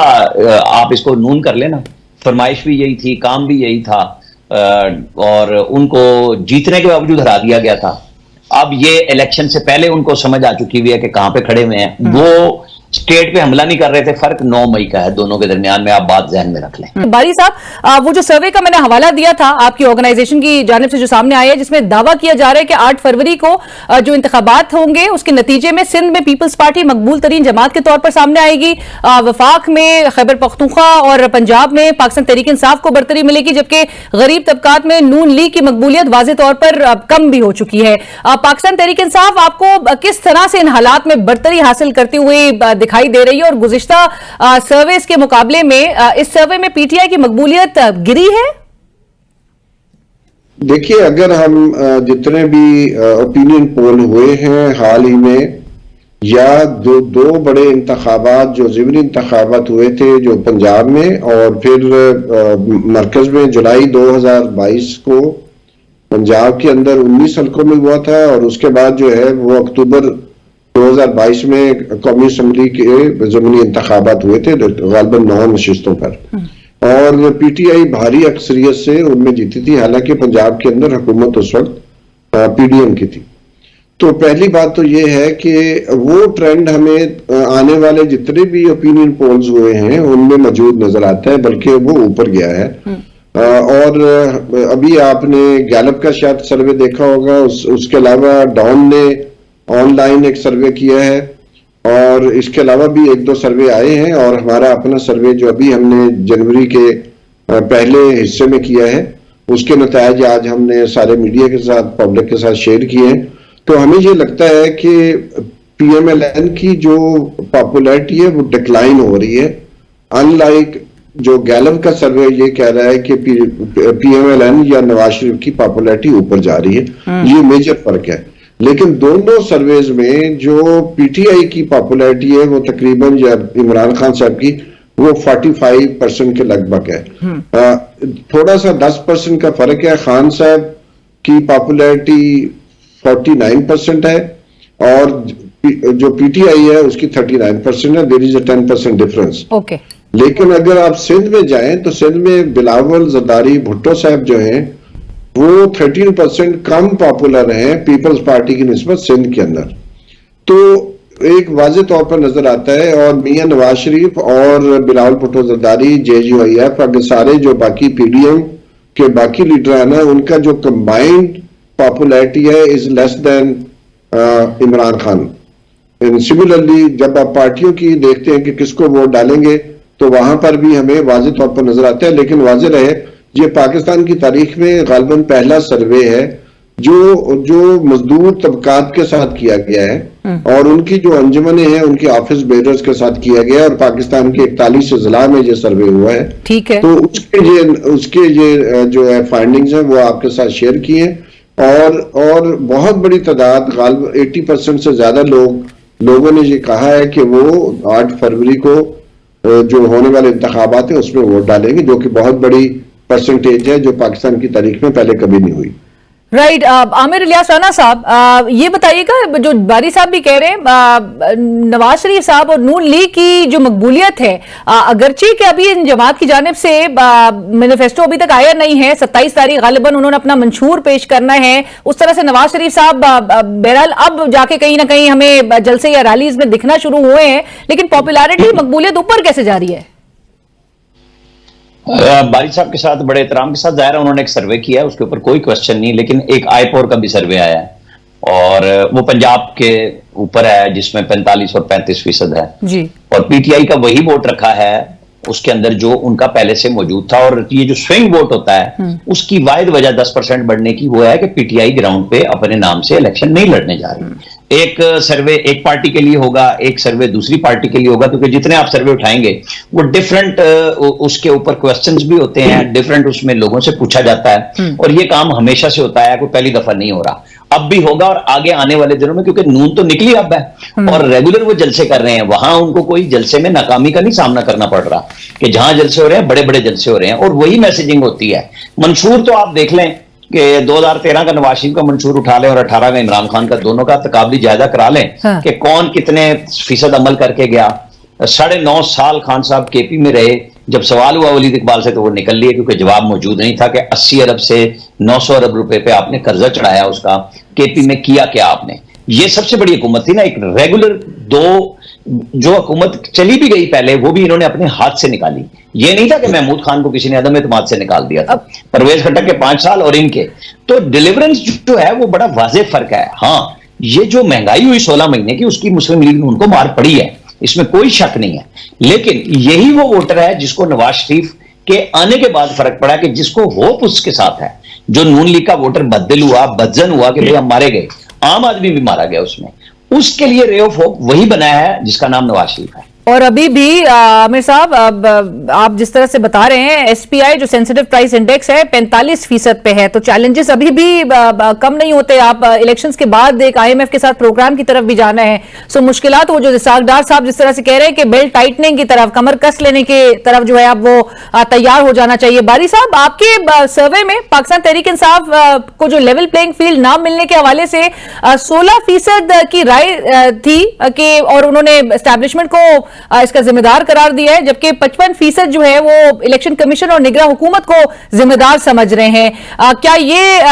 S4: आप इसको नून कर लेना, फरमाइश भी यही थी, काम भी यही था, और उनको जीतने के बावजूद हरा दिया गया था। अब ये इलेक्शन से पहले उनको समझ आ चुकी हुई है कि कहां पे खड़े हुए हैं। वो स्टेट पे हमला नहीं कर रहे थे, फर्क 9 मई का है दोनों के दरमियान में, आप बात ज़हन में रख लें।
S1: बारी साहब, वो जो सर्वे का मैंने हवाला दिया था आपकी ऑर्गेनाइजेशन की जानिब से जो सामने आया है, जिसमें दावा किया जा रहा है कि 8 फरवरी को जो इंतखाबात होंगे उसके नतीजे में सिंध में पीपल्स पार्टी मकबूल तरीन जमात के तौर पर सामने आएगी, वफाक में खैबर पख्तूनख्वा और पंजाब में पाकिस्तान तहरीक इंसाफ को बरतरी मिलेगी, जबकि गरीब तबकात में नून लीग की मकबूलियत वाज़े तौर पर कम भी हो चुकी है। पाकिस्तान तहरीक इंसाफ आपको किस तरह से इन हालात में बरतरी हासिल करती हुई दिखाई दे रही है, और गुज़िश्ता सर्वेस के मुकाबले में इस सर्वे में पीटीआई की मकबूलियत गिरी है?
S5: देखिए, अगर हम जितने भी ओपिनियन पोल हुए हैं हाल ही में, या दो बड़े इंतखाबात जो ज़िमनी इंतखाबात हुए थे जो पंजाब में, और फिर मरकज में जुलाई 2022 को पंजाब के अंदर 19 हल्कों में हुआ था, और उसके बाद जो है वो अक्टूबर 2022 में कौमी असम्बली के ज़मीनी इंतखाबात हुए थे गालिबन 9 नशिस्तों पर, और पीटीआई भारी अक्सरियत से उनमें जीती थी। हालांकि पंजाब के अंदर हुकूमत उस वक्त पीडीएम की थी। तो पहली बात तो ये है कि वो ट्रेंड हमें आने वाले जितने भी ओपिनियन पोल्स हुए हैं उनमें मौजूद नजर आता है, बल्कि वो ऊपर गया है। और अभी आपने गैलप का शायद सर्वे देखा होगा, उसके अलावा डॉन ने ऑनलाइन एक सर्वे किया है, और इसके अलावा भी 1-2 सर्वे आए हैं, और हमारा अपना सर्वे जो अभी हमने जनवरी के पहले हिस्से में किया है, उसके नतीजे आज हमने सारे मीडिया के साथ, पब्लिक के साथ शेयर किए हैं। तो हमें ये लगता है कि पीएमएलएन की जो पॉपुलैरिटी है वो डिक्लाइन हो रही है, अनलाइक जो गैलप का सर्वे ये कह रहा है कि पीएमएलएन या नवाज शरीफ की पॉपुलैरिटी ऊपर जा रही है। ये मेजर फर्क है। लेकिन दोनों सर्वेज में जो पीटीआई की पॉपुलैरिटी है वो तकरीबन इमरान खान साहब की वो 45% के लगभग है। थोड़ा सा 10% का फर्क है। खान साहब की पॉपुलैरिटी 49% है और जो पीटीआई है उसकी 39% है। There is a 10% difference.
S1: Okay.
S5: लेकिन अगर आप सिंध में जाएं तो सिंध में बिलावल जरदारी भुट्टो साहब जो हैं वो 13% कम पॉपुलर हैं पीपल्स पार्टी की निस्बत सिंध के अंदर। तो एक वाज़ेह तौर पर नजर आता है। और मियां नवाज शरीफ और बिलावल भुट्टो जरदारी JUIF अगर सारे जो बाकी PDM के बाकी लीडरान है उनका जो कंबाइंड पॉपुलैरिटी है is less than Imran Khan. Similarly जब आप पार्टियों की देखते हैं कि किसको वोट डालेंगे तो वहां पर भी हमें वाज़ेह तौर पर नजर आता है। लेकिन वाज़ेह रहे ये पाकिस्तान की तारीख में गालिबन पहला सर्वे है जो मजदूर तबकात के साथ किया गया है और उनकी जो अंजुमनें हैं उनके ऑफिस बेरर्स के साथ किया गया है और पाकिस्तान के 41 जिला में ये सर्वे हुआ है।
S1: ठीक है।
S5: तो उसके ये जो है फाइंडिंग्स हैं वो आपके साथ शेयर किए और बहुत बड़ी तादाद गालिबन 80% से ज्यादा लोगों ने ये कहा है कि वो 8 फरवरी को जो होने वाले इंतखाबात हैं उसमें वोट डालेंगे, जो कि बहुत बड़ी परसेंटेज है जो पाकिस्तान की तारीख में पहले कभी नहीं हुई।
S1: राइट। आमिर इलियास राना साहब, ये बताइएगा जो बारी साहब भी कह रहे हैं नवाज शरीफ साहब और नून लीग की जो मकबूलियत है, अगरचे कि अभी इन जमात की जानिब से मैनिफेस्टो अभी तक आया नहीं है, 27 तारीख गालिबन उन्होंने अपना मंशूर पेश करना है, उस तरह से नवाज शरीफ साहब बहरहाल अब जाके कहीं ना कहीं हमें जलसे या रैलीज में दिखना शुरू हुए हैं, लेकिन पॉपुलैरिटी मकबूलियत ऊपर कैसे जा रही है?
S4: बारी साहब के साथ बड़े एहतराम के साथ जाहिर है उन्होंने एक सर्वे किया है, उसके ऊपर कोई क्वेश्चन नहीं, लेकिन एक आईपोर का भी सर्वे आया है और वो पंजाब के ऊपर है जिसमें 45 और 35% है जी। और पीटीआई का वही वोट रखा है उसके अंदर जो उनका पहले से मौजूद था। और ये जो स्विंग वोट होता है उसकी वाहिद वजह 10% बढ़ने की वो है कि पीटीआई ग्राउंड पे अपने नाम से इलेक्शन नहीं लड़ने जा रही। एक सर्वे एक पार्टी के लिए होगा, एक सर्वे दूसरी पार्टी के लिए होगा, क्योंकि जितने आप सर्वे उठाएंगे वो डिफरेंट उसके ऊपर क्वेश्चंस भी होते हैं, डिफरेंट उसमें लोगों से पूछा जाता है और ये काम हमेशा से होता है, कोई पहली दफा नहीं हो रहा, अब भी होगा और आगे आने वाले दिनों में, क्योंकि नून तो निकली अब है और रेगुलर वो जलसे कर रहे हैं, वहां उनको कोई जलसे में नाकामी का नहीं सामना करना पड़ रहा कि जहां जलसे हो रहे हैं बड़े बड़े जलसे हो रहे हैं और वही मैसेजिंग होती है। मंशूर तो आप देख लें कि 2013 का नवाज शरीफ का मंशूर उठा लें और 18 का इमरान खान का, दोनों का तकाबली जायजा करा लें कि कौन कितने फीसद अमल करके गया। 9.5 साल खान साहब केपी में रहे, जब सवाल हुआ वलीद इकबाल से तो वो निकल लिए क्योंकि जवाब मौजूद नहीं था कि 80 अरब से 900 अरब रुपए पे आपने कर्जा चढ़ाया, उसका केपी में किया क्या आपने। ये सबसे बड़ी हुकूमत थी ना, एक रेगुलर दो जो हुकूमत चली भी गई पहले वो भी इन्होंने अपने हाथ से निकाली। ये नहीं था कि महमूद खान को किसी ने अदम एतमाद से निकाल दिया था, परवेज खट्टक के 5 साल और इनके तो डिलीवरेंस जो है वो बड़ा वाज़ेह फर्क है। हाँ, ये जो महंगाई हुई 16 महीने की उसकी मुस्लिम लीग ने उनको मार पड़ी है, इसमें कोई शक नहीं है, लेकिन यही वो वोटर है जिसको नवाज शरीफ के आने के बाद फर्क पड़ा कि जिसको होप उसके साथ है। जो नून लीग का वोटर बददिल हुआ, बदजन हुआ कि भाई हम मारे गए, आम आदमी भी मारा गया उसमें, उसके लिए रे ऑफ होप वही बनाया है जिसका नाम नवाज शरीफ है।
S1: और अभी भी आमिर साहब आप जिस तरह से बता रहे हैं एसपीआई जो सेंसिटिव प्राइस इंडेक्स है 45% पे है, तो चैलेंजेस अभी भी कम नहीं होते। आप इलेक्शंस के बाद एक आईएमएफ के साथ प्रोग्राम की तरफ भी जाना है, सो मुश्किलात वो जो इसाकडार साहब जिस तरह से कह रहे हैं कि बेल्ट टाइटनिंग की तरफ, कमर कस लेने की तरफ जो है अब वो तैयार हो जाना चाहिए। बारी साहब, आपके सर्वे में पाकिस्तान तहरीक इंसाफ को जो लेवल प्लेइंग फील्ड ना मिलने के हवाले से 16% की राय थी कि और उन्होंने एस्टैब्लिशमेंट को इसका जिम्मेदार करार दिया है, जबकि 55% जो है वो इलेक्शन कमीशन और निगरान हुकूमत को जिम्मेदार समझ रहे हैं। क्या ये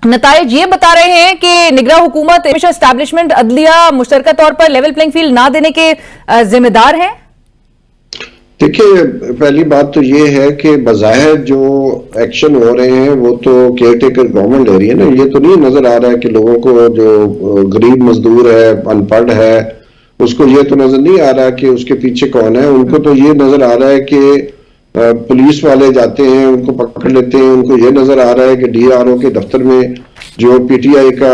S1: नताइज ये बता रहे हैं कि निगरान हुकूमत एस्टैब्लिशमेंट अदलिया मुश्तरका तौर पर लेवल प्लेइंग फील्ड ना देने के जिम्मेदार हैं?
S5: देखिए, पहली बात तो ये है कि बज़ाहिर जो एक्शन हो रहे हैं वो तो केयर टेकर गवर्नमेंट ले रही है ना। ये तो नहीं नजर आ रहा है कि लोगों को जो गरीब मजदूर है, अनपढ़ है, उसको ये तो नजर नहीं आ रहा कि उसके पीछे कौन है। उनको तो ये नजर आ रहा है कि पुलिस वाले जाते हैं, उनको पकड़ लेते हैं। उनको ये नजर आ रहा है कि डीआरओ के दफ्तर में जो पीटीआई का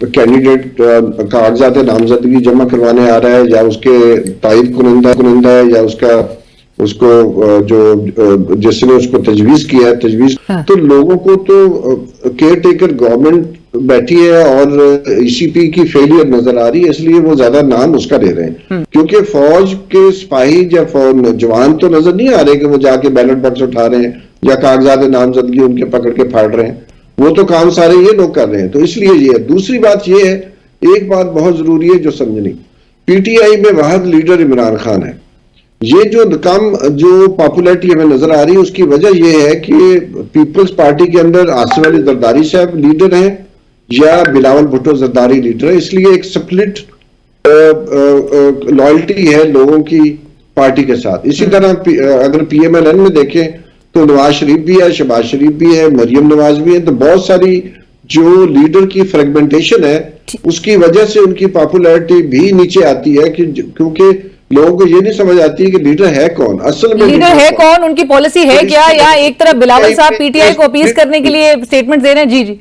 S5: कैंडिडेट कागजात नामजदगी जमा करवाने आ रहा है या उसके तायद कुनिंदा है या उसको जो जिसने उसको तजवीज किया है तो लोगों को तो केयर टेकर गवर्नमेंट बैठी है और ईसीपी की फेलियर नजर आ रही है, इसलिए वो ज्यादा नाम उसका ले रहे हैं। क्योंकि फौज के सिपाही या जवान तो नजर नहीं आ रहे कि वो जाके बैलेट बॉक्स उठा रहे हैं या कागजात नामजदगी उनके पकड़ के फाड़ रहे हैं, वो तो काम सारे ये लोग कर रहे हैं। तो इसलिए ये दूसरी बात ये है, एक बात बहुत जरूरी है जो समझनी, पीटीआई में वाहिद लीडर इमरान खान है। ये जो पॉपुलैरिटी हमें नजर आ रही है उसकी वजह यह है कि पीपल्स पार्टी के अंदर आसिफ अली जरदारी साहब लीडर हैं या बिलावल भुट्टो जरदारी लीडर है, इसलिए एक स्प्लिट लॉयल्टी है लोगों की पार्टी के साथ। इसी तरह अगर पीएमएलएन में देखें तो नवाज शरीफ भी है, शहबाज शरीफ भी है, मरियम नवाज भी है। तो बहुत सारी जो लीडर की फ्रेगमेंटेशन है उसकी वजह से उनकी पॉपुलैरिटी भी नीचे आती है, क्योंकि लोगों को ये नहीं समझ आती है कि लीडर है कौन, असल में
S1: लीडर है कौन, उनकी पॉलिसी है क्या, या एक तरफ बिलावल साहब पीटीआई को अपील करने के लिए स्टेटमेंट दे रहे हैं। जी जी,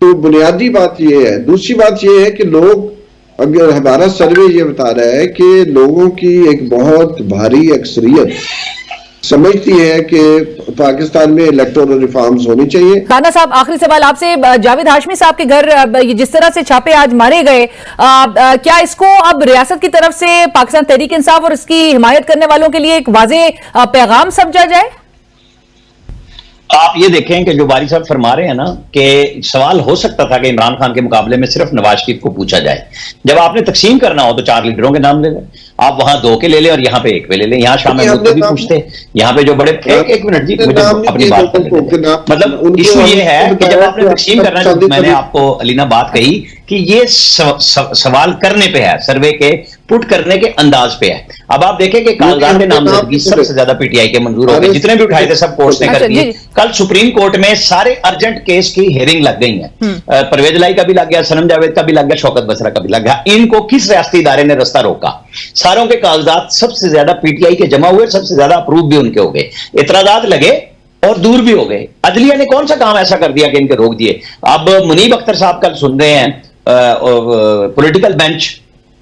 S5: तो बुनियादी बात यह है। दूसरी बात यह है कि लोग, अगर हमारा सर्वे ये बता रहा है कि लोगों की एक बहुत भारी अक्सरियत समझती है कि पाकिस्तान में इलेक्टोरल रिफॉर्म्स होनी चाहिए।
S1: राना साहब, आखिरी सवाल आपसे, जावेद हाशमी साहब के घर जिस तरह से छापे आज मारे गए, क्या इसको अब रियासत की तरफ से पाकिस्तान तहरीक इंसाफ और इसकी हिमायत करने वालों के लिए एक वाज़ेह पैगाम समझा जाए?
S4: आप ये देखें कि जो बारी साहब फरमा रहे हैं ना कि सवाल हो सकता था कि इमरान खान के मुकाबले में सिर्फ नवाज शरीफ को पूछा जाए। जब आपने तकसीम करना हो तो 4 लीडरों के नाम ले लें, आप वहां 2 के ले लें और यहाँ पे 1 पे ले लें। यहाँ शामिल मुद्दे भी पूछते, यहाँ पे जो बड़े एक मिनट जी, मुझे अपनी बात कर, मतलब इशू ये है कि जब आपने तकसीम करना है, मैंने आपको अलीना बात कही कि ये सवाल करने पे है, सर्वे के पुट करने के अंदाज पे है। अब आप देखें कि कागजात नामजदगी सबसे ज्यादा पीटीआई के मंजूर हो गए, जितने भी उठाए थे सब कोर्ट ने कर दिए। कल सुप्रीम कोर्ट में सारे अर्जेंट केस की हेयरिंग लग गई है। परवेज लाई का भी लग गया, सनम जावेद का भी लग गया, शौकत बसरा का भी लग गया। इनको किस रियासती इदारे ने रास्ता रोका? सारों के कागजात सबसे ज्यादा पीटीआई के जमा हुए, सबसे ज्यादा अप्रूव भी उनके हो गए, इतराजात लगे और दूर भी हो गए। अदलिया ने कौन सा काम ऐसा कर दिया कि इनके रोक दिए? अब मुनीब अख्तर साहब कल सुन रहे हैं पॉलिटिकल बेंच,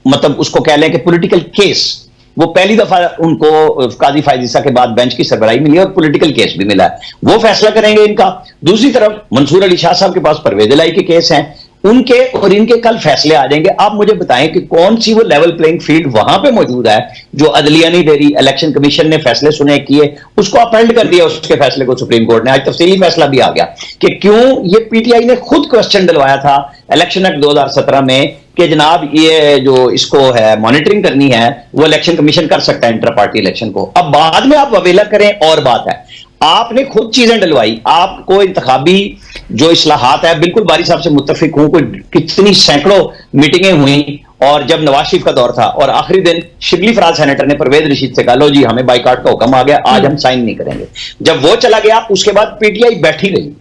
S4: मतलब उसको कह लें कि पॉलिटिकल केस, वो पहली दफा उनको काजी फायजीसा के बाद बेंच की सरबराही मिली और पॉलिटिकल केस भी मिला है, वो फैसला करेंगे इनका। दूसरी तरफ मंसूर अली शाह साहब के पास परवेज इलाही के केस हैं, उनके और इनके कल फैसले आ जाएंगे। आप मुझे बताएं कि कौन सी वो लेवल प्लेइंग फील्ड वहां पे मौजूद है जो अदलिया नहीं दे रही। इलेक्शन कमीशन ने फैसले सुने किए, उसको अपहेल्ड कर दिया, उसके फैसले को सुप्रीम कोर्ट ने। आज तफसीली फैसला भी आ गया कि क्यों ये पीटीआई ने खुद क्वेश्चन डलवाया था इलेक्शन एक्ट 2017 में कि जनाब ये जो इसको है मॉनिटरिंग करनी है वो इलेक्शन कमीशन कर सकता है इंटर पार्टी इलेक्शन को। अब बाद में आप अवेला करें और बात है, आपने खुद चीजें डलवाई। आपको इंतखाबी जो इस्लाहात है, बिल्कुल बारी साहब से मुत्तफिक हूं, कोई कितनी सैकड़ों मीटिंगें हुई और जब नवाज शरीफ का दौर था और आखिरी दिन शिबली फराज सेनेटर ने परवेज रशीद से कहा लो जी हमें बाइकाट का हुक्म आ गया, आज हम साइन नहीं करेंगे। जब वो चला गया उसके बाद पीटीआई बैठी रही।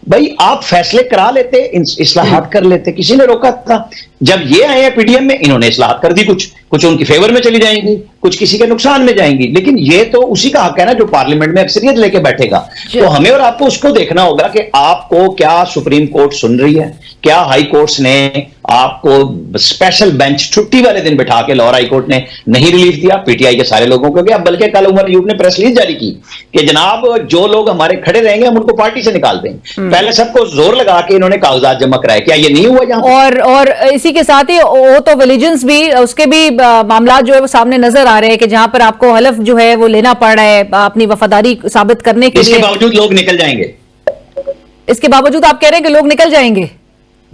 S4: भाई आप फैसले करा लेते, इस्लाहात कर लेते, किसी ने रोका था? जब ये आए हैं पीडीएम में, इन्होंने इस्लाहात कर दी, कुछ उनकी फेवर में चली जाएंगी, कुछ किसी के नुकसान में जाएंगी, लेकिन ये तो उसी का हक है ना जो पार्लियामेंट में अक्सरियत लेके बैठेगा। तो हमें और आपको उसको देखना होगा कि आपको क्या सुप्रीम कोर्ट सुन रही है, क्या हाई कोर्ट्स ने आपको स्पेशल बेंच छुट्टी वाले दिन बैठा के लाहौर हाई कोर्ट ने नहीं रिलीफ दिया पीटीआई के सारे लोगों को, बल्कि कल उमर अयूब ने प्रेस रिलीज जारी की कि जनाब जो लोग हमारे खड़े रहेंगे हम उनको पार्टी से निकाल देंगे। पहले सबको जोर लगा के इन्होंने कागजात जमा कराए, क्या ये नहीं हुआ यहाँ?
S1: और इसी के साथ ही ओथ ऑफ एलिजेंस भी, उसके भी मामला जो है वो सामने नजर आ रहे हैं कि जहां पर आपको हलफ जो है वो लेना पड़ रहा है अपनी वफादारी साबित करने के लिए।
S4: इसके बावजूद लोग निकल जाएंगे,
S1: इसके बावजूद आप कह रहे हैं कि लोग निकल जाएंगे?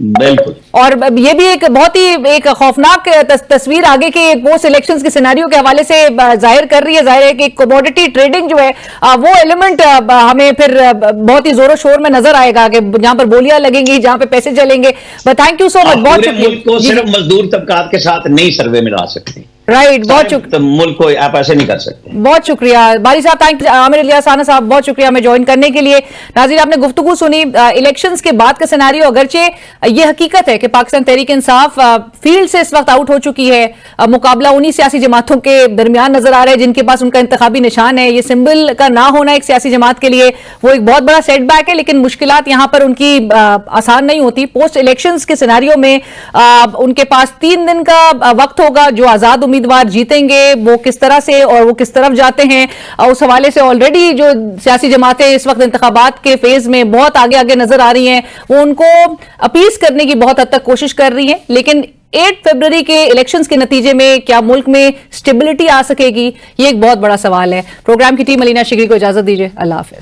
S4: बिल्कुल।
S1: और ये भी एक बहुत ही एक खौफनाक तस्वीर आगे के पोस्ट इलेक्शंस के सिनेरियो के हवाले से जाहिर कर रही है। जाहिर है कि कमोडिटी ट्रेडिंग जो है वो एलिमेंट हमें फिर बहुत ही जोरों शोर में नजर आएगा कि जहां पर बोलियां लगेंगी, जहां पे पैसे चलेंगे। But thank you so much, बहुत शुक्रिया।
S4: सिर्फ मजदूर तबकात के साथ नहीं सर्वे में ला सकते,
S1: राइट, बहुत शुक्रिया।
S4: तो मुल्क को आप ऐसे नहीं कर सकते।
S1: बहुत शुक्रिया बारी साहब, थैंक यू। आमिर इलियास राना साहब, बहुत शुक्रिया हमें ज्वाइन करने के लिए। नाज़रीन, आपने गुफ्तगू सुनी इलेक्शंस के बाद का सिनेरियो। अगरचे ये हकीकत है कि पाकिस्तान तहरीक इंसाफ फील्ड से इस वक्त आउट हो चुकी है, मुकाबला उन्हीं सियासी जमातों के दरमियान नजर आ रहा है जिनके पास उनका इंतखाबी निशान है। ये सिंबल का ना होना एक सियासी जमात के लिए वो एक बहुत बड़ा सेटबैक है, लेकिन मुश्किलात यहां पर उनकी आसान नहीं होती। पोस्ट इलेक्शंस के सिनेरियो में उनके पास 3 दिन का वक्त होगा जो आजाद उम्मीदवार जीतेंगे, वो किस तरह से और वो किस तरफ जाते हैं, उस हवाले से ऑलरेडी जो सियासी जमातें इस वक्त इंतखाबात के फेज में बहुत आगे आगे नजर आ रही हैं, वो उनको अपीस करने की बहुत हद तक कोशिश कर रही हैं। लेकिन 8 फरवरी के इलेक्शंस के नतीजे में क्या मुल्क में स्टेबिलिटी आ सकेगी, ये एक बहुत बड़ा सवाल है। प्रोग्राम की टीम अलीना शिगरी को इजाजत दीजिए। अल्लाह हाफिज।